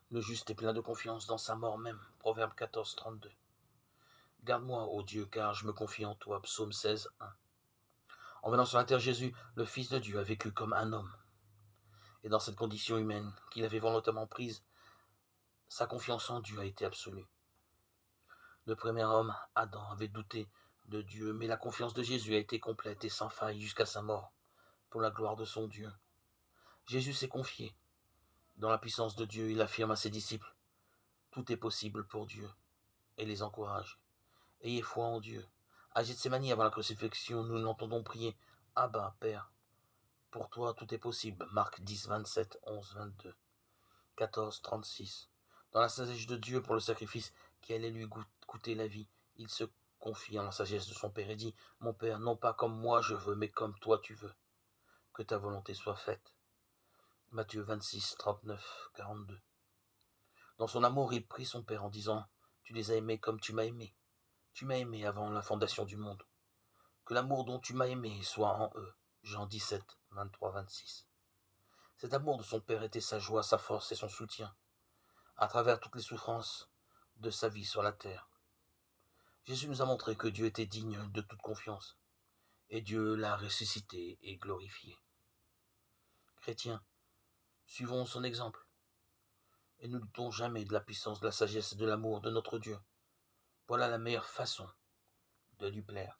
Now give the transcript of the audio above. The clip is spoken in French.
Le juste est plein de confiance dans sa mort même. Proverbe 14, 32. Garde-moi, ô Dieu, car je me confie en toi. Psaume 16, 1. En venant sur la terre, Jésus, le Fils de Dieu, a vécu comme un homme. Et dans cette condition humaine qu'il avait volontairement prise, sa confiance en Dieu a été absolue. Le premier homme, Adam, avait douté de Dieu, mais la confiance de Jésus a été complète et sans faille jusqu'à sa mort, pour la gloire de son Dieu. Jésus s'est confié. Dans la puissance de Dieu, il affirme à ses disciples, tout est possible pour Dieu, et les encourage. Ayez foi en Dieu. À Gethsémani, avant la crucifixion, nous l'entendons prier, Abba, Père, pour toi tout est possible. Marc 10, 27, 11, 22, 14, 36. Dans la sagesse de Dieu pour le sacrifice qui allait lui coûter la vie, il se confie en la sagesse de son Père et dit, mon Père, non pas comme moi je veux, mais comme toi tu veux. Que ta volonté soit faite. Matthieu 26, 39, 42. Dans son amour, il prie son Père en disant, tu les as aimés comme tu m'as aimé. Tu m'as aimé avant la fondation du monde. Que l'amour dont tu m'as aimé soit en eux. Jean 17, 23, 26. Cet amour de son Père était sa joie, sa force et son soutien, à travers toutes les souffrances de sa vie sur la terre. Jésus nous a montré que Dieu était digne de toute confiance, et Dieu l'a ressuscité et glorifié. Chrétiens, suivons son exemple, et ne doutons jamais de la puissance, de la sagesse et de l'amour de notre Dieu. Voilà la meilleure façon de lui plaire.